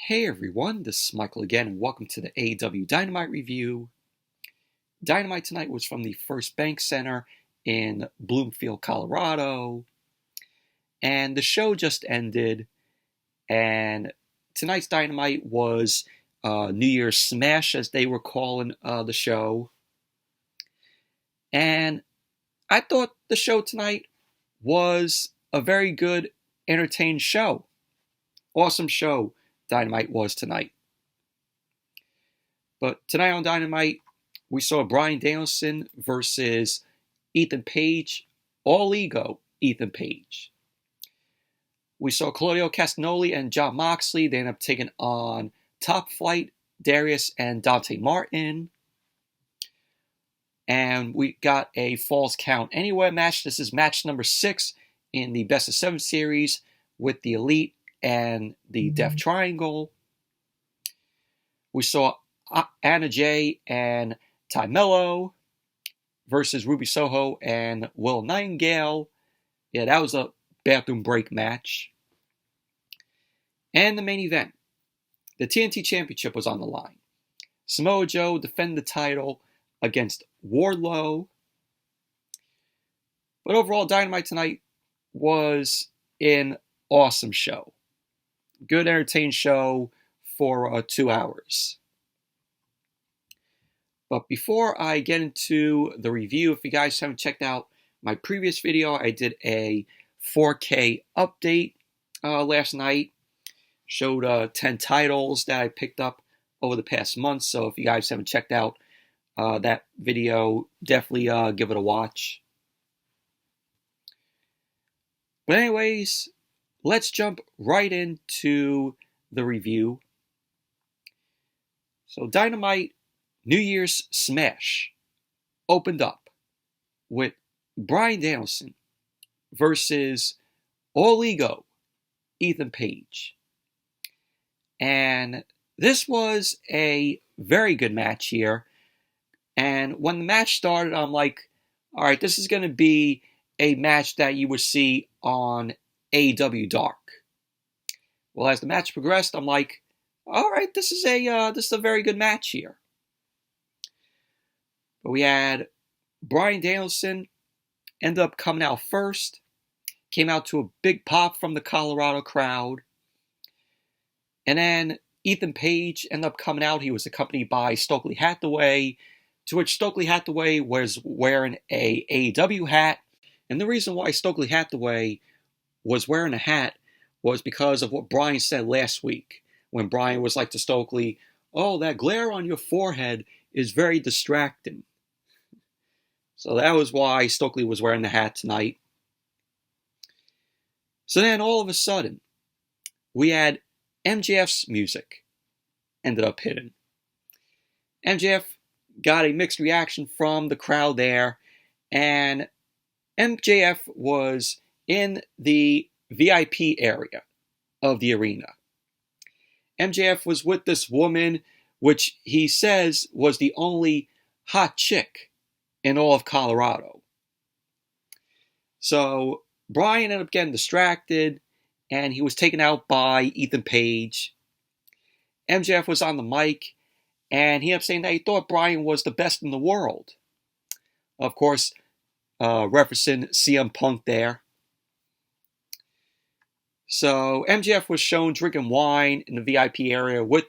Hey everyone, this is Michael again, and welcome to the AEW Dynamite review. Dynamite tonight was from the First Bank Center in Bloomfield, Colorado, and the show just ended, and tonight's Dynamite was New Year's Smash, as they were calling the show, and I thought the show tonight was a very good, entertaining show. Awesome show Dynamite was tonight. But tonight on Dynamite, we saw Bryan Danielson versus Ethan Page, all ego Ethan Page. We saw Claudio, Castagnoli, and Jon Moxley. They ended up taking on Top Flight, Darius, and Dante Martin. And we got a Falls Count Anywhere match. This is match number 6 in the Best of 7 series with the Elite and the Death Triangle. We saw Anna Jay and Melo versus Ruby Soho and Willow Nightingale. Yeah, that was a bathroom break match. And the main event, the TNT Championship was on the line. Samoa Joe defended the title against Wardlow. But overall, Dynamite tonight was an awesome show. Good, entertaining show for 2 hours. But before I get into the review, if you guys haven't checked out my previous video, I did a 4K update last night. Showed 10 titles that I picked up over the past month. So if you guys haven't checked out that video, definitely give it a watch. But anyways, let's jump right into the review. So Dynamite New Year's Smash opened up with Bryan Danielson versus all ego Ethan Page. And this was a very good match here. And when the match started, I'm like, all right, this is going to be a match that you would see on AEW Dark. Well, as the match progressed, I'm like, all right, this is a very good match here. But we had Bryan Danielson end up coming out first, came out to a big pop from the Colorado crowd, and then Ethan Page ended up coming out. He was accompanied by Stokely Hathaway, to which Stokely Hathaway was wearing a AEW hat, and the reason why Stokely Hathaway was wearing a hat was because of what Bryan said last week, when Bryan was like to Stokely, oh, that glare on your forehead is very distracting. So that was why Stokely was wearing the hat tonight. So then all of a sudden, we had MJF's music ended up hitting. MJF got a mixed reaction from the crowd there, and MJF was in the VIP area of the arena. MJF was with this woman, which he says was the only hot chick in all of Colorado. So Bryan ended up getting distracted, and he was taken out by Ethan Page. MJF was on the mic, and he ended up saying that he thought Bryan was the best in the world. Of course, referencing CM Punk there. So MJF was shown drinking wine in the VIP area with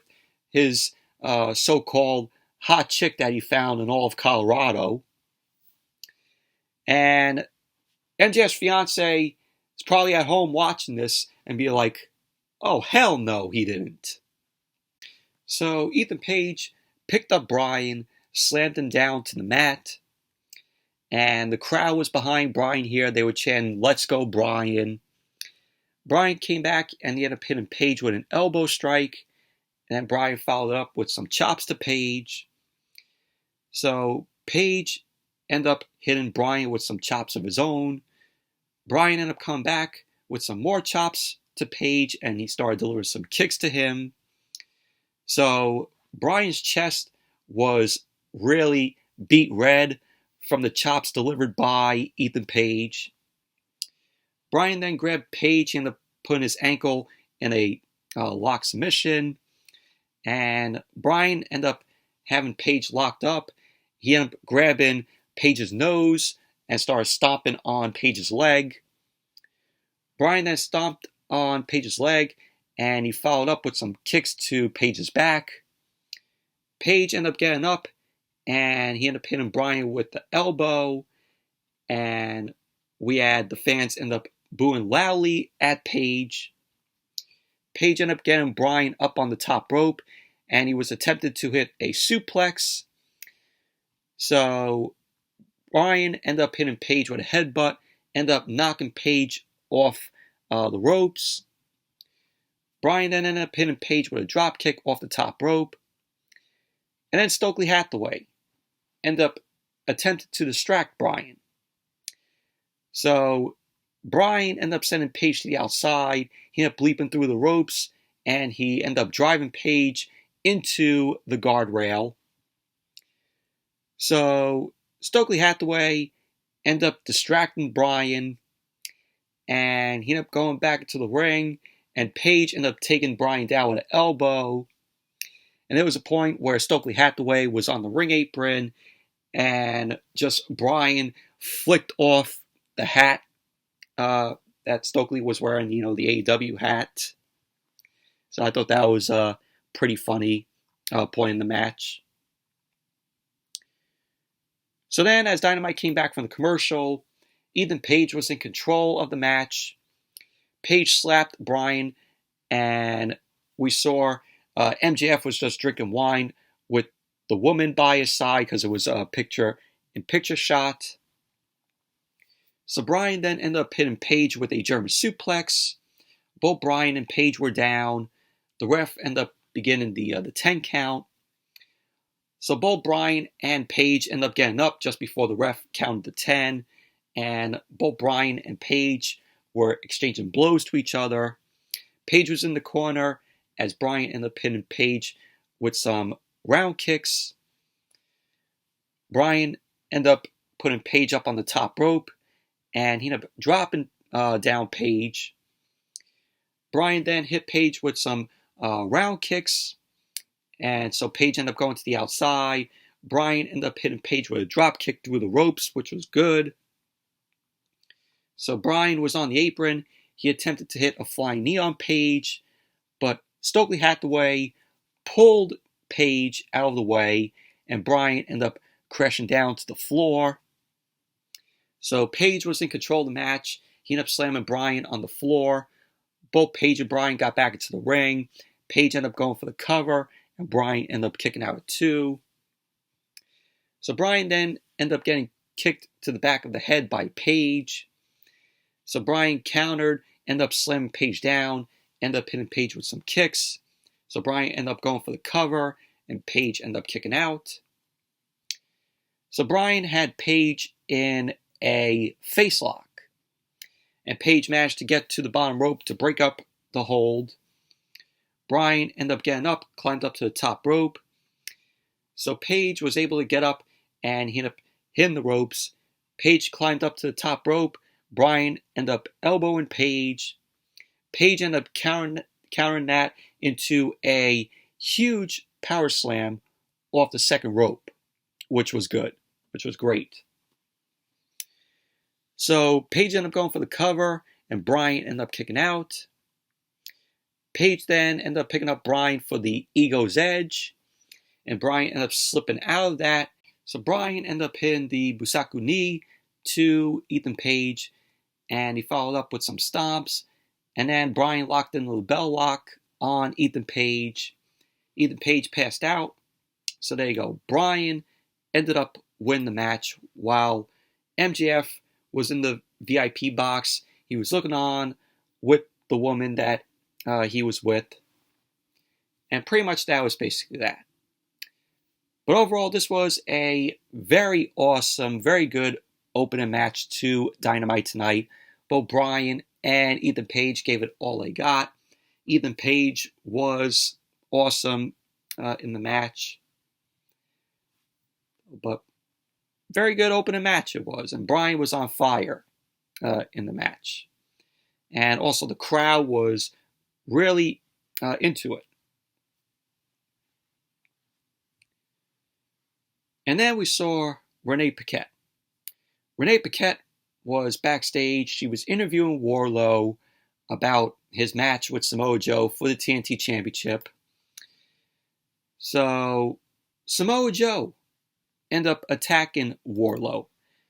his so-called hot chick that he found in all of Colorado. And MJF's fiance is probably at home watching this and be like, oh, hell no, he didn't. So Ethan Page picked up Bryan, slammed him down to the mat, and the crowd was behind Bryan here. They were chanting, let's go, Bryan. Bryan came back, and he ended up hitting Page with an elbow strike, and then Bryan followed up with some chops to Page. So Page ended up hitting Bryan with some chops of his own. Bryan ended up coming back with some more chops to Page, and he started delivering some kicks to him. So Bryan's chest was really beat red from the chops delivered by Ethan Page. Bryan then grabbed Page and ended up putting his ankle in a lock submission. and Bryan ended up having Paige locked up. He ended up grabbing Paige's nose and started stomping on Paige's leg. Bryan then stomped on Paige's leg, and he followed up with some kicks to Paige's back. Paige ended up getting up, and he ended up hitting Bryan with the elbow, and we had the fans end up booing loudly at Paige. Paige ended up getting Bryan up on the top rope, and he was attempted to hit a suplex. So Bryan ended up hitting Paige with a headbutt, ended up knocking Paige off the ropes. Bryan then ended up hitting Paige with a drop kick off the top rope. And then Stokely Hathaway ended up attempting to distract Bryan. So Bryan ended up sending Paige to the outside. He ended up leaping through the ropes, and he ended up driving Paige into the guardrail. So Stokely Hathaway ended up distracting Bryan, and he ended up going back into the ring, and Paige ended up taking Bryan down with an elbow. And there was a point where Stokely Hathaway was on the ring apron, and just Bryan flicked off the hat that Stokely was wearing, the AEW hat. So I thought that was a pretty funny point in the match. So then, as Dynamite came back from the commercial, Ethan Page was in control of the match. Page slapped Bryan, and we saw MJF was just drinking wine with the woman by his side because it was a picture-in-picture shot. So Bryan then ended up hitting Page with a German suplex. Both Bryan and Page were down. The ref ended up beginning the 10 count. So both Bryan and Page ended up getting up just before the ref counted the 10. And both Bryan and Page were exchanging blows to each other. Page was in the corner as Bryan ended up hitting Page with some round kicks. Bryan ended up putting Page up on the top rope, and he ended up dropping down Page. Bryan then hit Page with some round kicks, and so Page ended up going to the outside. Bryan ended up hitting Page with a drop kick through the ropes, which was good. So Bryan was on the apron. He attempted to hit a flying knee on Page, but Stokely Hathaway pulled Page out of the way, and Bryan ended up crashing down to the floor. So Page was in control of the match. He ended up slamming Bryan on the floor. Both Page and Bryan got back into the ring. Page ended up going for the cover, and Bryan ended up kicking out at 2. So Bryan then ended up getting kicked to the back of the head by Page. So Bryan countered, ended up slamming Page down, ended up hitting Page with some kicks. So Bryan ended up going for the cover, and Page ended up kicking out. So Bryan had Page in a face lock, and Page managed to get to the bottom rope to break up the hold. Bryan ended up getting up, climbed up to the top rope. So Page was able to get up, and he ended up hitting the ropes. Page climbed up to the top rope. Bryan ended up elbowing Page. Page ended up countering that into a huge power slam off the second rope, which was good, which was great. So Page ended up going for the cover, and Bryan ended up kicking out. Page then ended up picking up Bryan for the Ego's Edge, and Bryan ended up slipping out of that. So Bryan ended up hitting the Busaku knee to Ethan Page, and he followed up with some stomps, and then Bryan locked in the bell lock on Ethan Page. Ethan Page passed out. So there you go. Bryan ended up winning the match while MJF was in the VIP box. He was looking on with the woman that he was with. And pretty much that was basically that. But overall, this was a very awesome, very good opening match to Dynamite tonight. Both Bryan and Ethan Page gave it all they got. Ethan Page was awesome in the match. But very good opening match it was. And Bryan was on fire in the match. And also the crowd was really into it. And then we saw Renee Paquette. Renee Paquette was backstage. She was interviewing Wardlow about his match with Samoa Joe for the TNT Championship. So Samoa Joe ended up attacking Wardlow.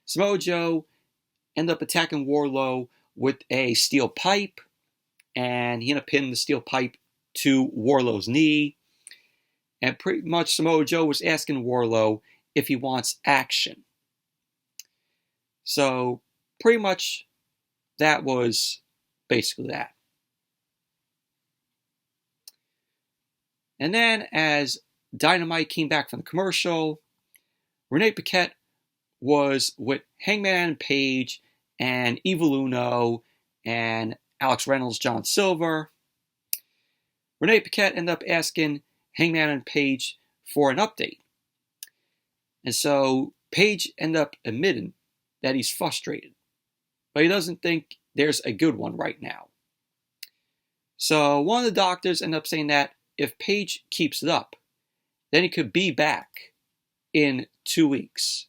Samoa Joe ended up attacking Wardlow with a steel pipe, and he ended up pinning the steel pipe to Wardlow's knee. And pretty much Samoa Joe was asking Wardlow if he wants action. So pretty much that was basically that. And then as Dynamite came back from the commercial, Renee Paquette was with Hangman Page and Evil Uno and Alex Reynolds, John Silver. Renee Paquette ended up asking Hangman and Page for an update. And so Page ended up admitting that he's frustrated, but he doesn't think there's a good one right now. So one of the doctors ended up saying that if Page keeps it up, then he could be back in 2 weeks.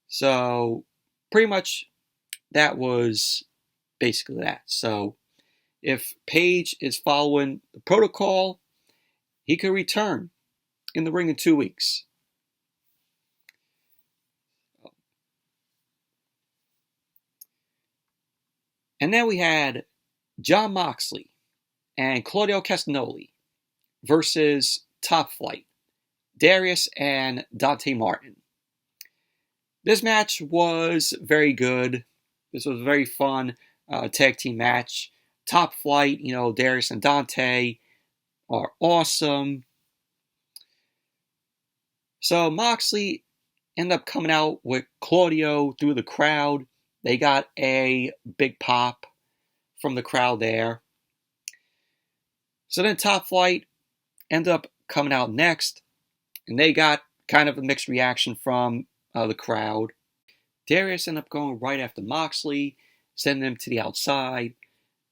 So pretty much that was basically that. So if Page is following the protocol, he could return in the ring in 2 weeks. And then we had Jon Moxley and Claudio Castagnoli versus Top Flight, Darius and Dante Martin. This match was very good. This was a very fun tag team match. Top Flight, Darius and Dante are awesome. So Moxley ended up coming out with Claudio through the crowd. They got a big pop from the crowd there. So then Top Flight ended up coming out next, and they got kind of a mixed reaction from the crowd. Darius ended up going right after Moxley, sending him to the outside.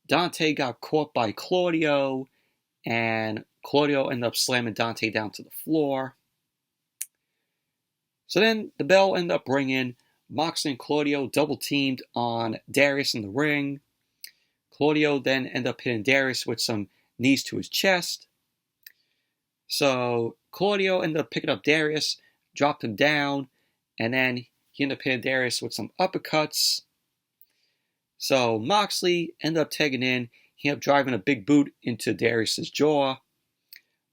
Dante got caught by Claudio, and Claudio ended up slamming Dante down to the floor. So then the bell ended up ringing. Moxley and Claudio double teamed on Darius in the ring. Claudio then ended up hitting Darius with some knees to his chest. So Claudio ended up picking up Darius, dropped him down, and then he ended up hitting Darius with some uppercuts. So Moxley ended up tagging in. He ended up driving a big boot into Darius' jaw.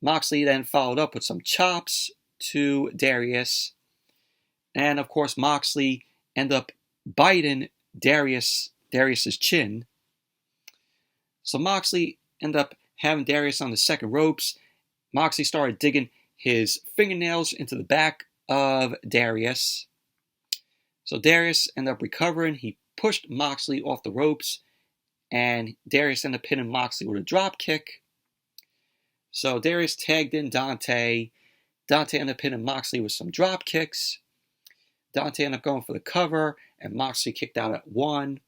Moxley then followed up with some chops to Darius. And of course, Moxley ended up biting Darius' chin. So Moxley ended up having Darius on the second ropes. Moxley started digging his fingernails into the back of Darius. So Darius ended up recovering. He pushed Moxley off the ropes, and Darius ended up hitting Moxley with a drop kick. So Darius tagged in Dante. Dante ended up hitting Moxley with some drop kicks. Dante ended up going for the cover, and Moxley kicked out at 1.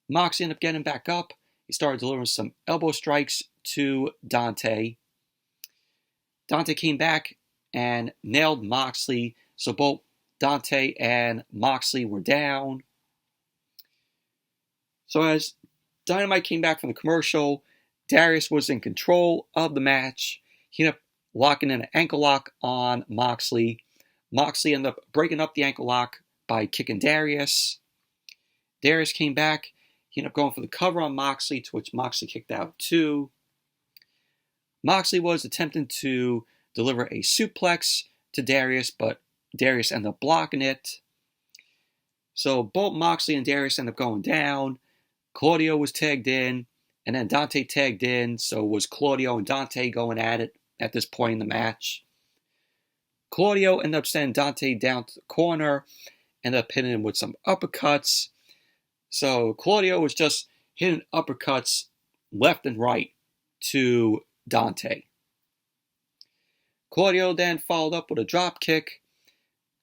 Moxley ended up getting back up. He started delivering some elbow strikes to Dante. Dante came back and nailed Moxley, so both Dante and Moxley were down. So as Dynamite came back from the commercial, Darius was in control of the match. He ended up locking in an ankle lock on Moxley. Moxley ended up breaking up the ankle lock by kicking Darius. Darius came back. He ended up going for the cover on Moxley, to which Moxley kicked out 2. Moxley was attempting to deliver a suplex to Darius, but Darius ended up blocking it. So both Moxley and Darius ended up going down. Claudio was tagged in, and then Dante tagged in, so it was Claudio and Dante going at it at this point in the match. Claudio ended up sending Dante down to the corner, ended up hitting him with some uppercuts. So Claudio was just hitting uppercuts left and right to Dante. Claudio then followed up with a drop kick,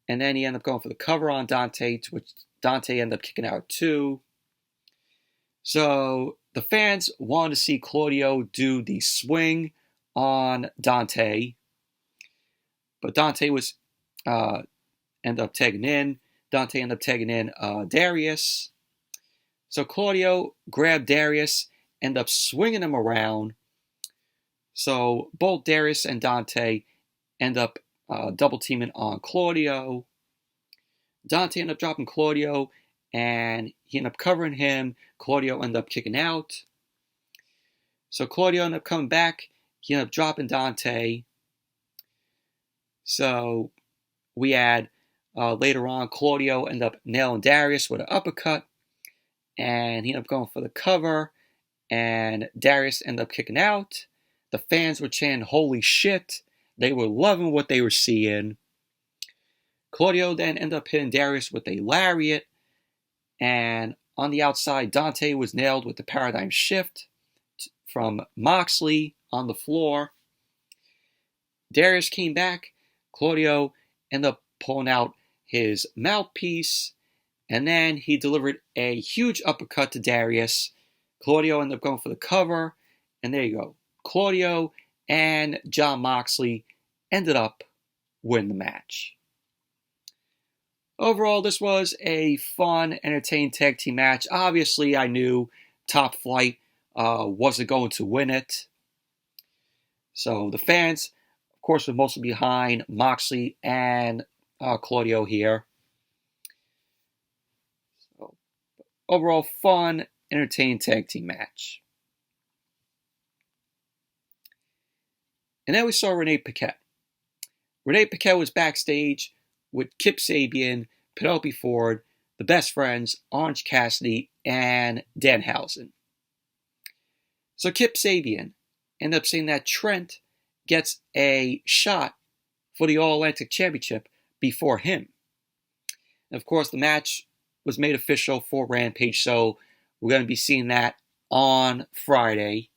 and then he ended up going for the cover on Dante, to which Dante ended up kicking out 2. So the fans wanted to see Claudio do the swing on Dante. but Dante was ended up tagging in. Dante ended up tagging in Darius. So Claudio grabbed Darius, ended up swinging him around. So both Darius and Dante end up double teaming on Claudio. Dante ended up dropping Claudio, and he ended up covering him. Claudio ended up kicking out. So Claudio ended up coming back. He ended up dropping Dante. So we had later on, Claudio ended up nailing Darius with an uppercut, and he ended up going for the cover, and Darius ended up kicking out. The fans were chanting, "Holy shit." They were loving what they were seeing. Claudio then ended up hitting Darius with a lariat, and on the outside, Dante was nailed with the paradigm shift from Moxley on the floor. Darius came back. Claudio ended up pulling out his mouthpiece, and then he delivered a huge uppercut to Darius. Claudio ended up going for the cover, and there you go. Claudio and Jon Moxley ended up winning the match. Overall, this was a fun, entertaining tag team match. Obviously, I knew Top Flight wasn't going to win it. So the fans, of course, were mostly behind Moxley and Claudio here. So, overall, fun, entertaining tag team match. And then we saw Renee Paquette. Renee Paquette was backstage with Kip Sabian, Penelope Ford, the Best Friends, Orange Cassidy, and Danhausen. So Kip Sabian ended up saying that Trent gets a shot for the All-Atlantic Championship before him. And of course, the match was made official for Rampage, so we're going to be seeing that on Friday.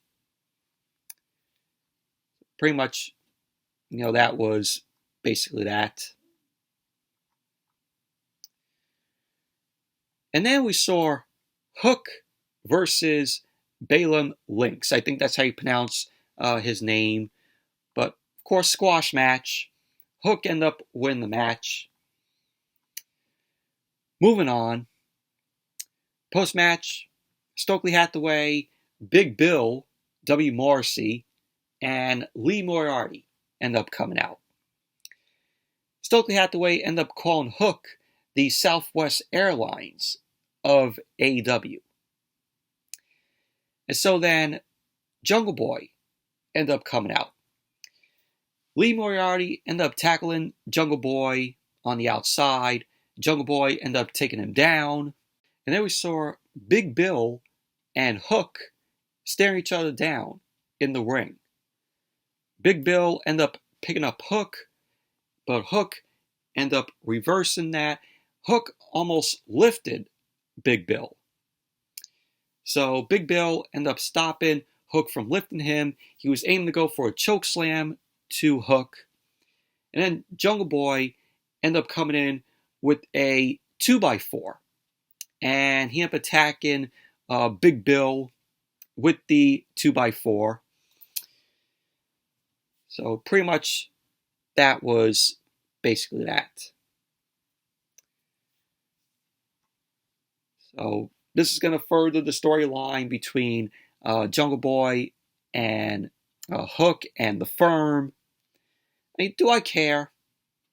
Pretty much, that was basically that. And then we saw Hook versus Baylum Linx. I think that's how you pronounce his name. But, of course, squash match. Hook ended up winning the match. Moving on. Post-match, Stokely Hathaway, Big Bill, W. Morrissey, and Lee Moriarty end up coming out. Stokely Hathaway ended up calling Hook the Southwest Airlines of AEW. And so then Jungle Boy ended up coming out. Lee Moriarty ended up tackling Jungle Boy on the outside. Jungle Boy ended up taking him down. And then we saw Big Bill and Hook staring each other down in the ring. Big Bill ended up picking up Hook, but Hook ended up reversing that. Hook almost lifted Big Bill. So Big Bill ended up stopping Hook from lifting him. He was aiming to go for a choke slam to Hook. And then Jungle Boy ended up coming in with a 2x4. And he ended up attacking Big Bill with the 2x4. So pretty much that was basically that. So this is going to further the storyline between Jungle Boy and Hook and the Firm. I mean, do I care?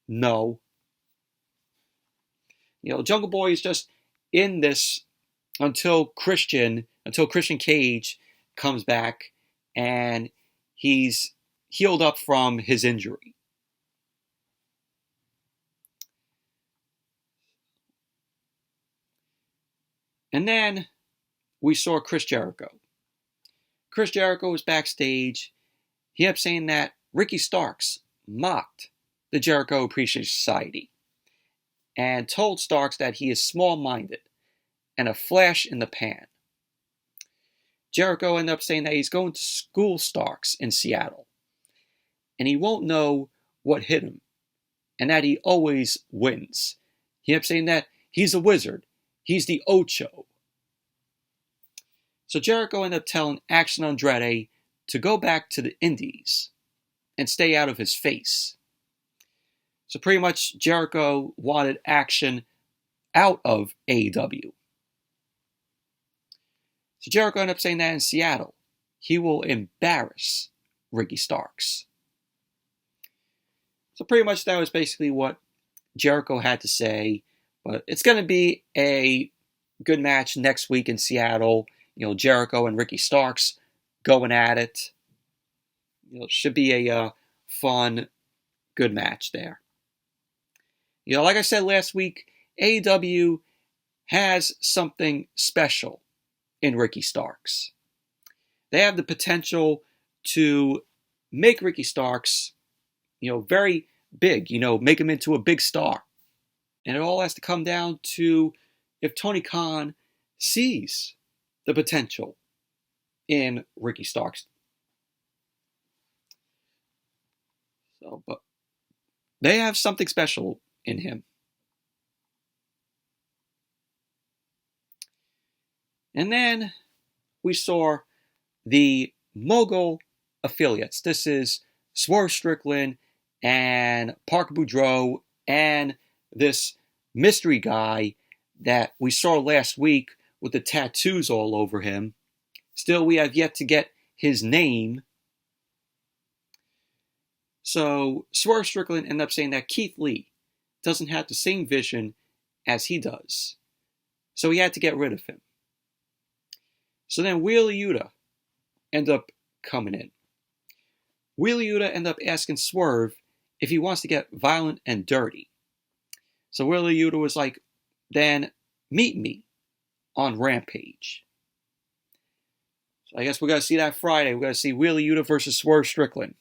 No. Jungle Boy is just in this until Christian Cage comes back and he's healed up from his injury. And then we saw Chris Jericho. Chris Jericho was backstage. He kept saying that Ricky Starks mocked the Jericho Appreciation Society and told Starks that he is small-minded and a flash in the pan. Jericho ended up saying that he's going to school Starks in Seattle and he won't know what hit him and that he always wins. He kept saying that he's a wizard. He's the Ocho. So Jericho ended up telling Action Andretti to go back to the Indies and stay out of his face. So pretty much Jericho wanted action out of AEW. So Jericho ended up saying that in Seattle, he will embarrass Ricky Starks. So pretty much that was basically what Jericho had to say. But it's going to be a good match next week in Seattle. Jericho and Ricky Starks going at it. Should be a fun, good match there. Like I said last week, AEW has something special in Ricky Starks. They have the potential to make Ricky Starks, very big, make him into a big star. And it all has to come down to if Tony Khan sees the potential in Ricky Starks. But they have something special in him. And then we saw the Mogul affiliates. This is Swerve Strickland and Parker Boudreaux and this mystery guy that we saw last week with the tattoos all over him. Still, we have yet to get his name. So Swerve Strickland ended up saying that Keith Lee doesn't have the same vision as he does. So he had to get rid of him. So then Wheeler Yuta ended up coming in. Wheeler Yuta ended up asking Swerve if he wants to get violent and dirty. So Wheeler Yuta was like, then meet me on Rampage. So I guess we're going to see that Friday. We're going to see Wheeler Yuta versus Swerve Strickland.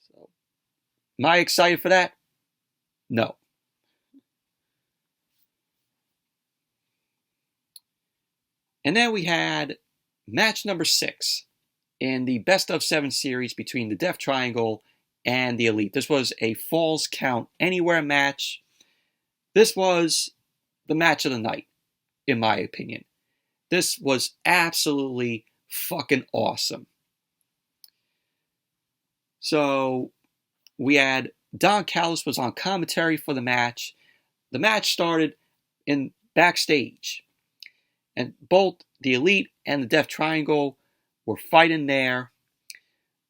So, am I excited for that? No. And then we had match number 6 in the Best of 7 series between the Death Triangle and the Elite. This was a Falls Count Anywhere match. This was the match of the night, in my opinion. This was absolutely fucking awesome. So we had Don Callis was on commentary for the match. The match started in backstage. And both the Elite and the Death Triangle were fighting there.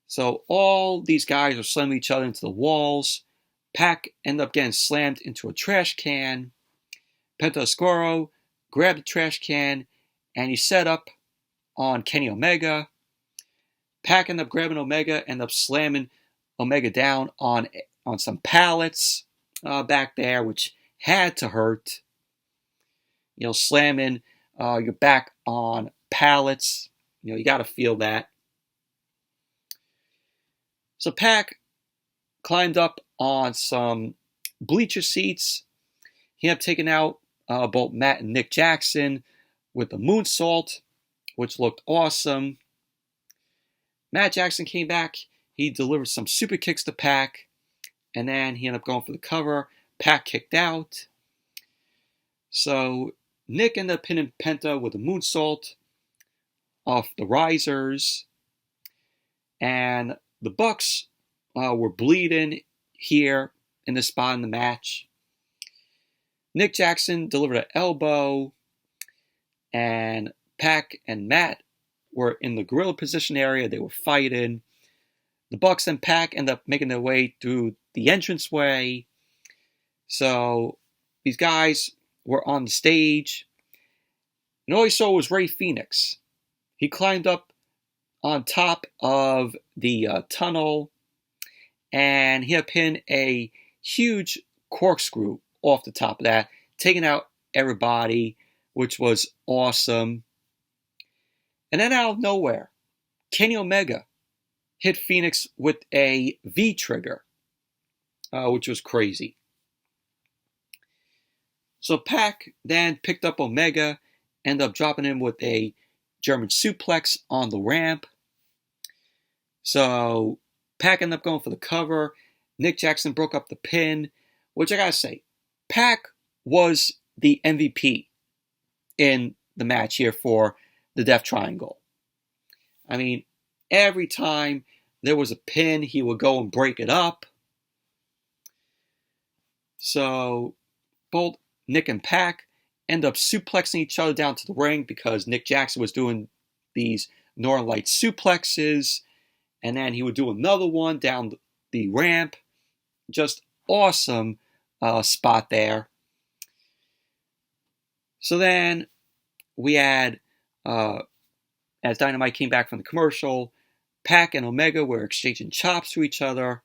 So all these guys are slamming each other into the walls. Pac ended up getting slammed into a trash can. Penta Oscuro grabbed the trash can and he set up on Kenny Omega. Pac ended up grabbing Omega, ended up slamming Omega down on some pallets back there, which had to hurt. Slamming your back on pallets. You got to feel that. So Pac climbed up on some bleacher seats. He ended up taking out both Matt and Nick Jackson with the moonsault, which looked awesome. Matt Jackson came back. He delivered some super kicks to Pac, and then he ended up going for the cover. Pac kicked out. So Nick ended up pinning Penta with a moonsault off the risers. And the Bucks were bleeding here in this spot in the match. Nick Jackson delivered an elbow. And Pac and Matt were in the gorilla position area. They were fighting. The Bucks and Pac ended up making their way through the entranceway. So these guys were on the stage. And all he saw was Rey Fenix. He climbed up on top of the tunnel. And he had pinned a huge corkscrew off the top of that, taking out everybody, which was awesome. And then out of nowhere, Kenny Omega hit Phoenix with a V-trigger, which was crazy. So Pac then picked up Omega, ended up dropping him with a German suplex on the ramp. So Pac ended up going for the cover. Nick Jackson broke up the pin, which I gotta say, Pac was the MVP in the match here for the Death Triangle. I mean, every time there was a pin, he would go and break it up. So both Nick and Pac end up suplexing each other down to the ring because Nick Jackson was doing these Northern Light suplexes, and then he would do another one down the ramp. Just awesome spot there. So then we had, as Dynamite came back from the commercial, Pac and Omega were exchanging chops to each other.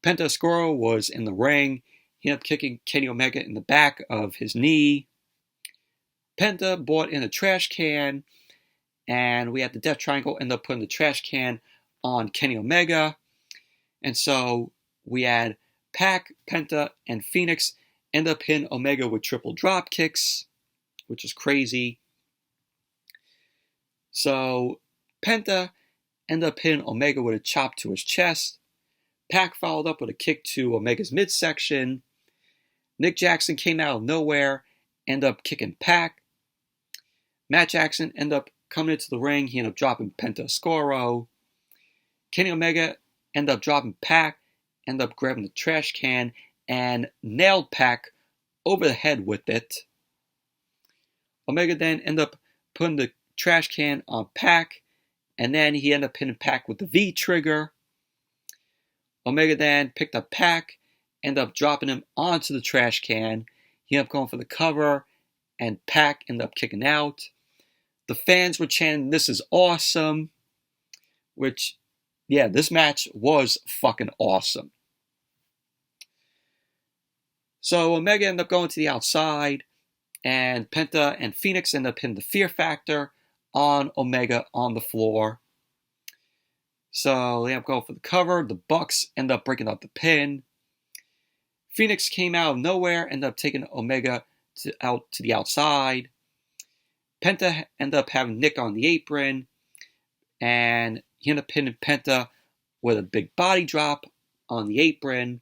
Penta Oscuro was in the ring. He ended up kicking Kenny Omega in the back of his knee. Penta brought in a trash can, and we had the Death Triangle end up putting the trash can on Kenny Omega. And so we had Pac, Penta, and Phoenix end up hitting Omega with triple drop kicks, which is crazy. So Penta ended up hitting Omega with a chop to his chest. Pac followed up with a kick to Omega's midsection. Nick Jackson came out of nowhere, ended up kicking Pac. Matt Jackson ended up coming into the ring. He ended up dropping Penta Oscuro. Kenny Omega ended up dropping Pac, ended up grabbing the trash can and nailed Pac over the head with it. Omega then ended up putting the trash can on Pac, and then he ended up hitting Pac with the V trigger. Omega then picked up Pac, ended up dropping him onto the trash can. He ended up going for the cover, and Pac ended up kicking out. The fans were chanting, "This is awesome," which, yeah, this match was fucking awesome. So Omega ended up going to the outside, and Penta and Phoenix ended up hitting the Fear Factor on Omega on the floor. So they ended up going for the cover. The Bucks ended up breaking up the pin. Phoenix came out of nowhere, ended up taking Omega out to the outside. Penta ended up having Nick on the apron, and he ended up pinning Penta with a big body drop on the apron.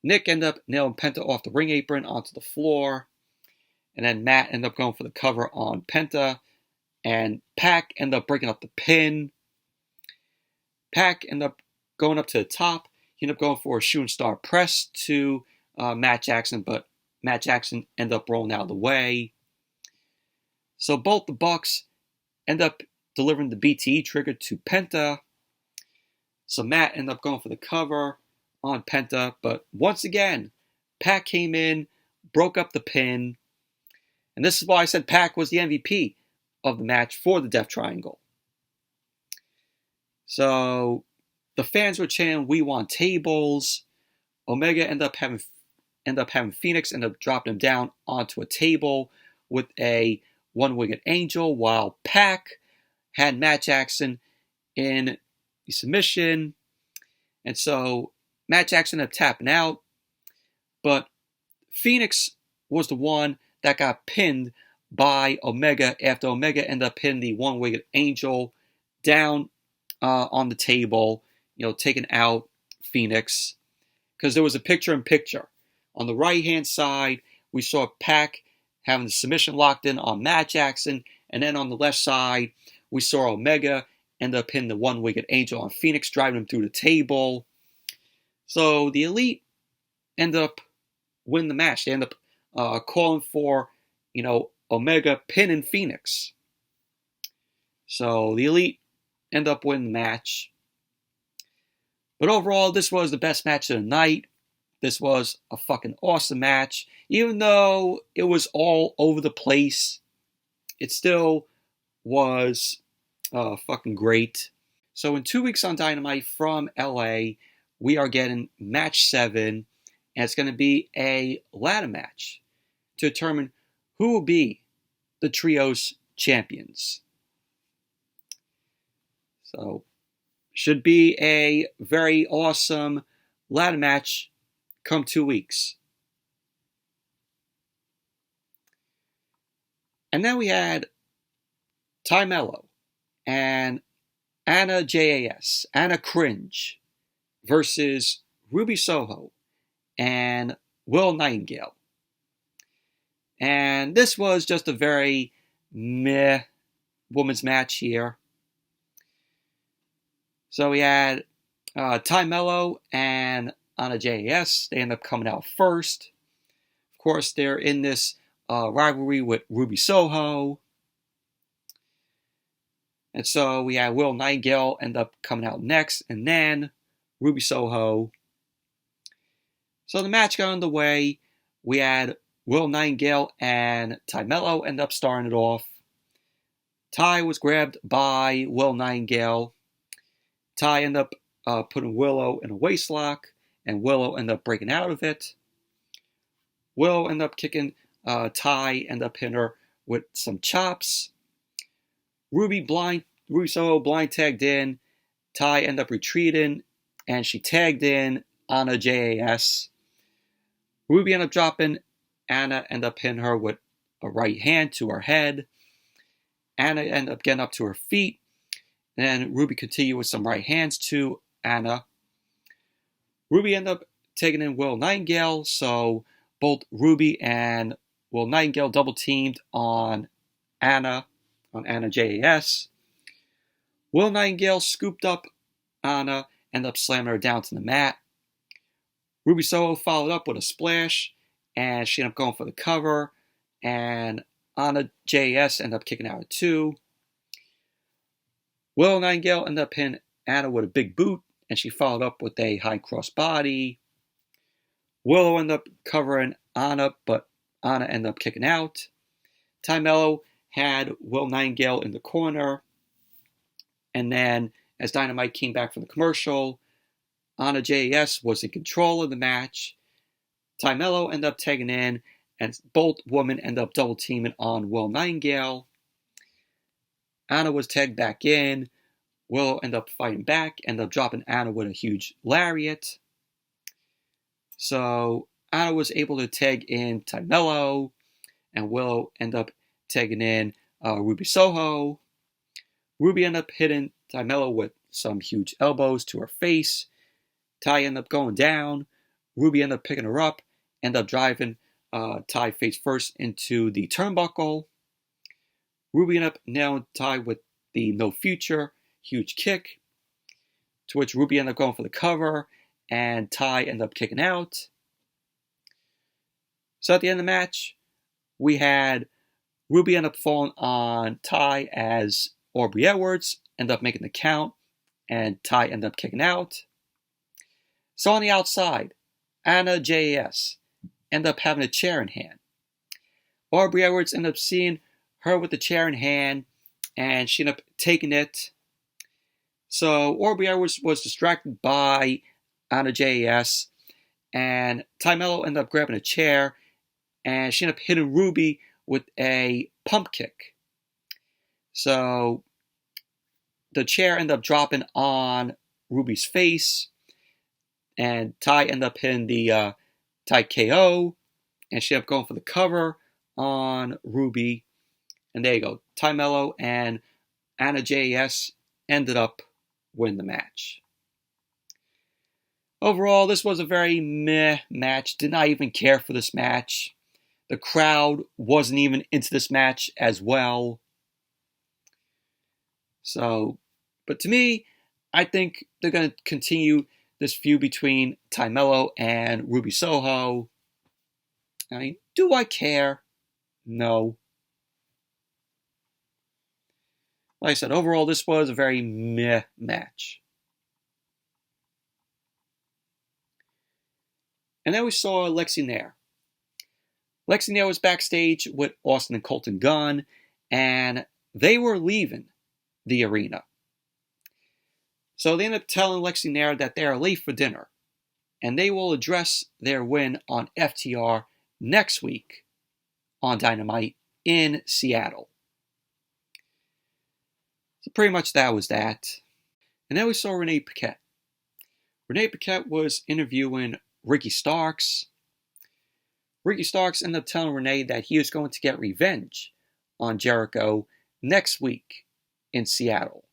Nick ended up nailing Penta off the ring apron onto the floor, and then Matt ended up going for the cover on Penta, and Pac ended up breaking up the pin. Pac ended up going up to the top. He ended up going for a shooting star press to Matt Jackson, but Matt Jackson ended up rolling out of the way. So both the Bucks end up delivering the BTE trigger to Penta. So Matt ended up going for the cover on Penta, but once again, Pac came in, broke up the pin, and this is why I said Pac was the MVP of the match for the Death Triangle. So the fans were chanting, "We want tables." Omega ended up having Phoenix end up dropping him down onto a table with a one-winged angel, while Pac had Matt Jackson in the submission. And so Matt Jackson ended up tapping out, but Phoenix was the one that got pinned by Omega after Omega ended up hitting the one-winged angel down on the table, taking out Phoenix. Because there was a picture-in-picture. On the right-hand side, we saw Pac having the submission locked in on Matt Jackson, and then on the left side, we saw Omega end up hitting the one-winged angel on Phoenix, driving him through the table. So the Elite end up winning the match. They end up calling for, Omega pinning Phoenix. So the Elite end up winning the match. But overall, this was the best match of the night. This was a fucking awesome match. Even though it was all over the place, it still was fucking great. So in 2 weeks on Dynamite from LA, we are getting match 7, and it's going to be a ladder match to determine who will be the Trios champions. So, should be a very awesome ladder match come 2 weeks. And then we had Ty Melo and Anna JAS, Anna Cringe, versus Ruby Soho and Will Nightingale. And this was just a very meh women's match here. So we had Ty Melo and Anna JAS. They end up coming out first. Of course, they're in this rivalry with Ruby Soho. And so we had Will Nightingale end up coming out next, and then Ruby Soho. So the match got underway. We had Will Nightingale and Melo end up starting it off. Ty was grabbed by Will Nightingale. Ty ended up putting Willow in a waistlock, and Willow ended up breaking out of it. Willow ended up kicking Ty, ended up hitting her with some chops. Ruby Soho blind tagged in. Ty ended up retreating, and she tagged in Anna JAS. Ruby ended up dropping. Anna ended up hitting her with a right hand to her head. Anna ended up getting up to her feet. And then Ruby continued with some right hands to Anna. Ruby ended up taking in Will Nightingale, so both Ruby and Will Nightingale double teamed on Anna JAS. Will Nightingale scooped up Anna, ended up slamming her down to the mat. Ruby Soho followed up with a splash, and she ended up going for the cover, and Anna JAS ended up kicking out at 2. Willow Nightingale ended up hitting Anna with a big boot, and she followed up with a high cross body. Willow ended up covering Anna, but Anna ended up kicking out. Melo had Will Nightingale in the corner, and then as Dynamite came back from the commercial, Anna JAS was in control of the match. Melo ended up tagging in, and both women ended up double teaming on Will Nightingale. Anna was tagged back in. Willow ended up fighting back, ended up dropping Anna with a huge lariat. So Anna was able to tag in Melo, and Willow ended up tagging in Ruby Soho. Ruby ended up hitting Melo with some huge elbows to her face. Ty ended up going down. Ruby ended up picking her up, ended up driving Ty face first into the turnbuckle. Ruby ended up nailing Ty with the No Future, huge kick, to which Ruby ended up going for the cover, and Ty ended up kicking out. So at the end of the match, we had Ruby end up falling on Ty as Aubrey Edwards ended up making the count, and Ty ended up kicking out. So on the outside, Anna JAS ended up having a chair in hand. Aubrey Edwards ended up seeing her with the chair in hand, and she ended up taking it. So Aubrey Edwards was distracted by Anna JAS, and Melo ended up grabbing a chair, and she ended up hitting Ruby with a pump kick. So the chair ended up dropping on Ruby's face, and Ty ended up hitting the Ty KO, and she ended up going for the cover on Ruby. And there you go. Melo and Anna JAS ended up winning the match. Overall, this was a very meh match. Did not even care for this match. The crowd wasn't even into this match as well. So, but to me, I think they're going to continue this feud between Melo and Ruby Soho. I mean, do I care? No. Like I said, overall, this was a very meh match. And then we saw Lexi Nair. Lexi Nair was backstage with Austin and Colton Gunn, and they were leaving the arena. So they ended up telling Lexi Nair that they are late for dinner, and they will address their win on FTR next week on Dynamite in Seattle. So pretty much that was that. And then we saw Renee Paquette. Renee Paquette was interviewing Ricky Starks. Ricky Starks ended up telling Renee that he was going to get revenge on Jericho next week in Seattle.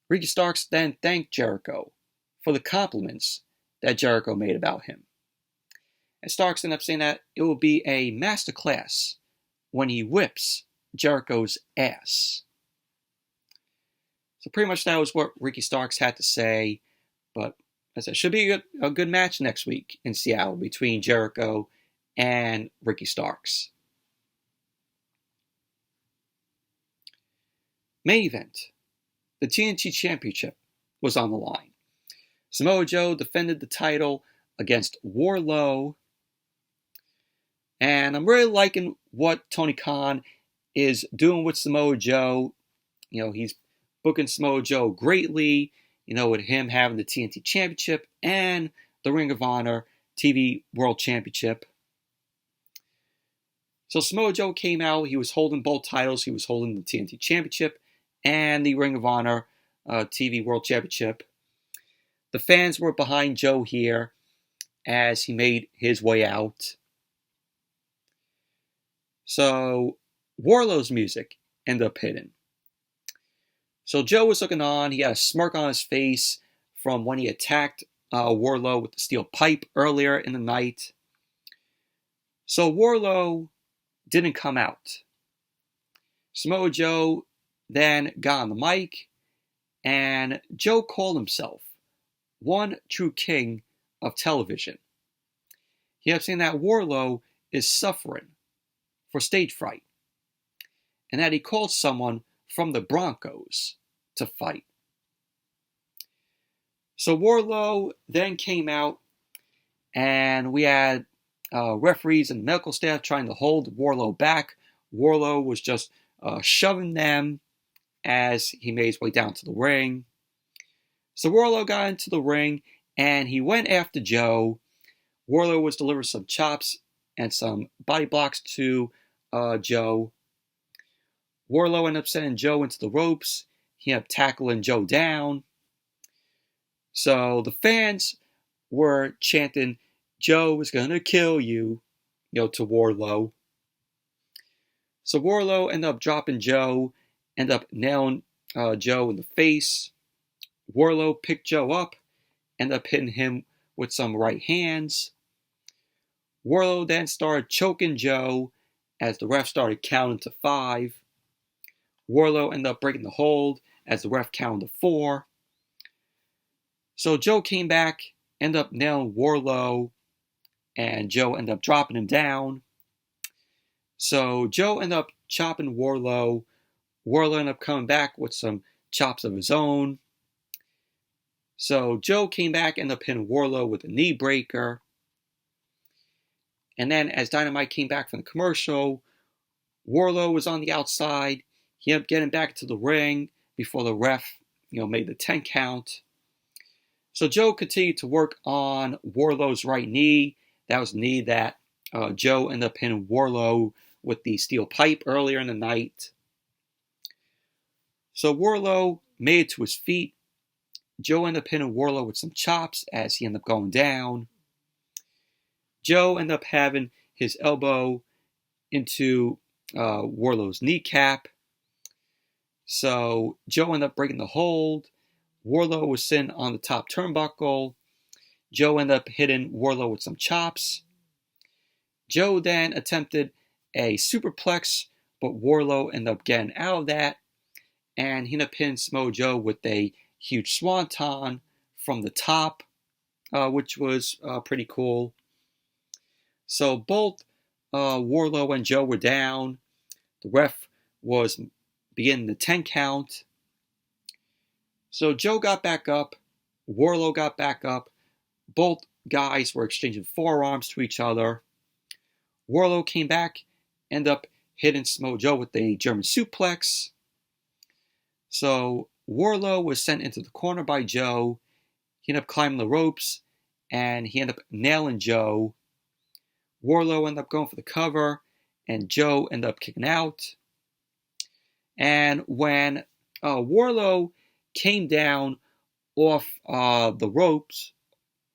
Ricky Starks then thanked Jericho for the compliments that Jericho made about him. And Starks ended up saying that it will be a masterclass when he whips Jericho's ass. So pretty much that was what Ricky Starks had to say, but I said, should be a good match next week in Seattle between Jericho and Ricky Starks. Main event. The TNT Championship was on the line. Samoa Joe defended the title against Wardlow. And I'm really liking what Tony Khan is doing with Samoa Joe. He's booking Samoa Joe greatly, with him having the TNT Championship and the Ring of Honor TV World Championship. So Samoa Joe came out. He was holding both titles. He was holding the TNT Championship and the Ring of Honor TV World Championship. The fans were behind Joe here as he made his way out. So Wardlow's music ended up hitting. So Joe was looking on. He had a smirk on his face from when he attacked Wardlow with the steel pipe earlier in the night. So Wardlow didn't come out. Samoa Joe then got on the mic, and Joe called himself one true king of television. He kept saying that Wardlow is suffering for stage fright, and that he called someone from the Broncos to fight. So Wardlow then came out, and we had referees and medical staff trying to hold Wardlow back. Wardlow was just shoving them as he made his way down to the ring. So Wardlow got into the ring, and he went after Joe. Wardlow was delivering some chops and some body blocks to Joe. Wardlow ended up sending Joe into the ropes. He ended up tackling Joe down. So the fans were chanting, "Joe is gonna kill you," to Wardlow. So Wardlow ended up dropping Joe, ended up nailing Joe in the face. Wardlow picked Joe up, ended up hitting him with some right hands. Wardlow then started choking Joe as the ref started counting to 5. Wardlow ended up breaking the hold as the ref counted to 4. So Joe came back, ended up nailing Wardlow, and Joe ended up dropping him down. So Joe ended up chopping Wardlow. Wardlow ended up coming back with some chops of his own. So Joe came back, ended up hitting Wardlow with a knee breaker. And then as Dynamite came back from the commercial, Wardlow was on the outside. He ended up getting back to the ring before the ref, made the 10 count. So Joe continued to work on Wardlow's right knee. That was the knee that Joe ended up hitting Wardlow with the steel pipe earlier in the night. So Wardlow made it to his feet. Joe ended up hitting Wardlow with some chops as he ended up going down. Joe ended up having his elbow into Wardlow's kneecap. So Joe ended up breaking the hold. Wardlow was sitting on the top turnbuckle. Joe ended up hitting Wardlow with some chops. Joe then attempted a superplex, but Wardlow ended up getting out of that. And he ended up hitting Samoa Joe with a huge swanton from the top, which was pretty cool. So both Wardlow and Joe were down. The ref was beginning the 10 count. So Joe got back up. Wardlow got back up. Both guys were exchanging forearms to each other. Wardlow came back, ended up hitting Samoa Joe with a German suplex. So Wardlow was sent into the corner by Joe. He ended up climbing the ropes, and he ended up nailing Joe. Wardlow ended up going for the cover, and Joe ended up kicking out. And when Wardlow came down off the ropes,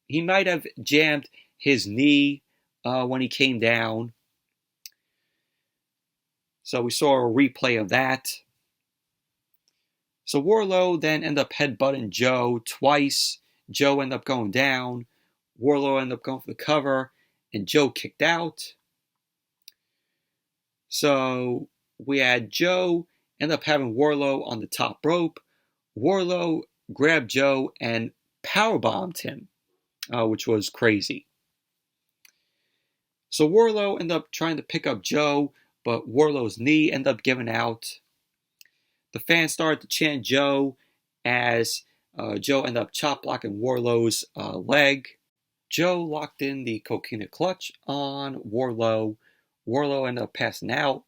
he might have jammed his knee when he came down. So we saw a replay of that. So Wardlow then ended up headbutting Joe twice. Joe ended up going down. Wardlow ended up going for the cover, and Joe kicked out. So we had Joe end up having Wardlow on the top rope. Wardlow grabbed Joe and powerbombed him which was crazy. So Wardlow ended up trying to pick up Joe, but Wardlow's knee ended up giving out. The fans started to chant Joe as Joe ended up chop blocking Wardlow's leg. Joe locked in the coquina clutch on Wardlow. Wardlow ended up passing out.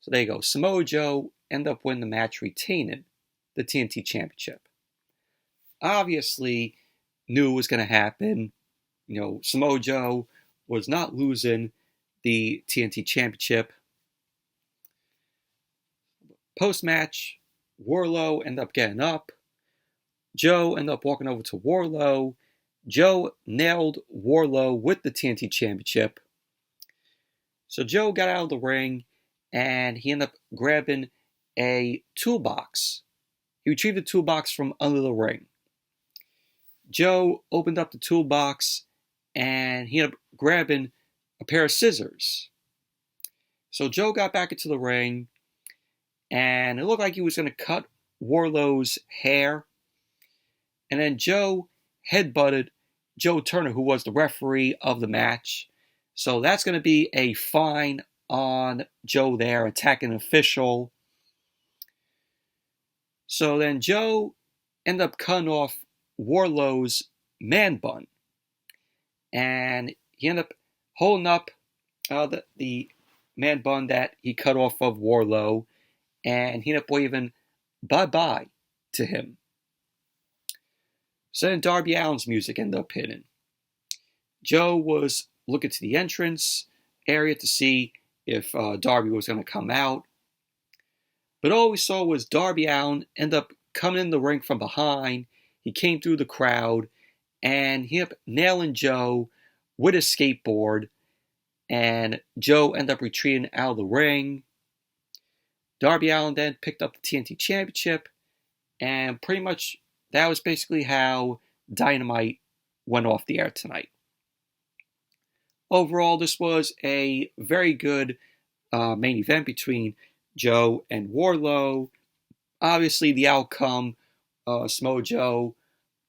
So there you go. Samoa Joe ended up winning the match, retaining the TNT Championship. Obviously, knew it was going to happen. Samoa Joe was not losing the TNT Championship. Post-match, Wardlow ended up getting up. Joe ended up walking over to Wardlow. Joe nailed Wardlow with the TNT Championship. So Joe got out of the ring, and he ended up grabbing a toolbox. He retrieved the toolbox from under the ring. Joe opened up the toolbox, and he ended up grabbing a pair of scissors. So Joe got back into the ring, and it looked like he was going to cut Wardlow's hair. And then Joe headbutted Joe Turner, who was the referee of the match. So that's going to be a fine on Joe there, attacking an official. So then Joe ended up cutting off Wardlow's man bun. And he ended up holding up the man bun that he cut off of Wardlow. And he ended up waving bye-bye to him. So then Darby Allin's music ended up hitting. Joe was looking to the entrance area to see if Darby was going to come out. But all we saw was Darby Allin end up coming in the ring from behind. He came through the crowd, and he ended up nailing Joe with a skateboard. And Joe ended up retreating out of the ring. Darby Allin then picked up the TNT Championship, and pretty much that was basically how Dynamite went off the air tonight. Overall, this was a very good main event between Joe and Wardlow. Obviously, the outcome, Samoa Joe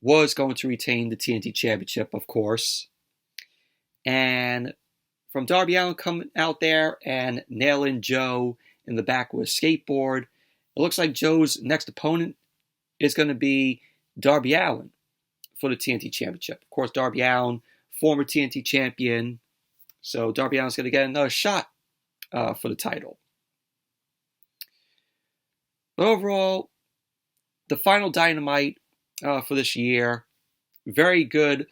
was going to retain the TNT Championship, of course. And from Darby Allin coming out there and nailing Joe in the back with a skateboard, it looks like Joe's next opponent is going to be Darby Allin for the TNT Championship. Of course, Darby Allin, former TNT champion, so Darby Allin's going to get another shot for the title. But overall, the final Dynamite for this year, very good,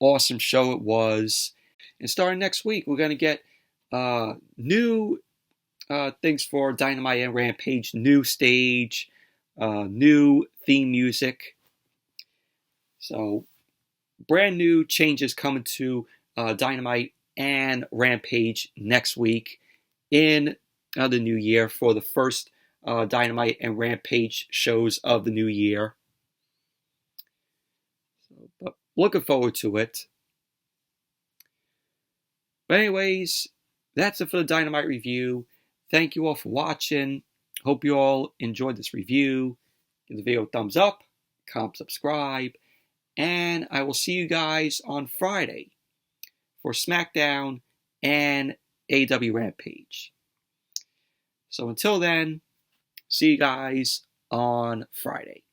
awesome show it was. And starting next week, we're going to get new things for Dynamite and Rampage, new stage, new theme music. So, brand new changes coming to Dynamite and Rampage next week in the new year for the first Dynamite and Rampage shows of the new year. So, but looking forward to it. But anyways, that's it for the Dynamite review. Thank you all for watching. Hope you all enjoyed this review. Give the video a thumbs up, comment, subscribe, and I will see you guys on Friday for SmackDown and AEW Rampage. So until then, see you guys on Friday.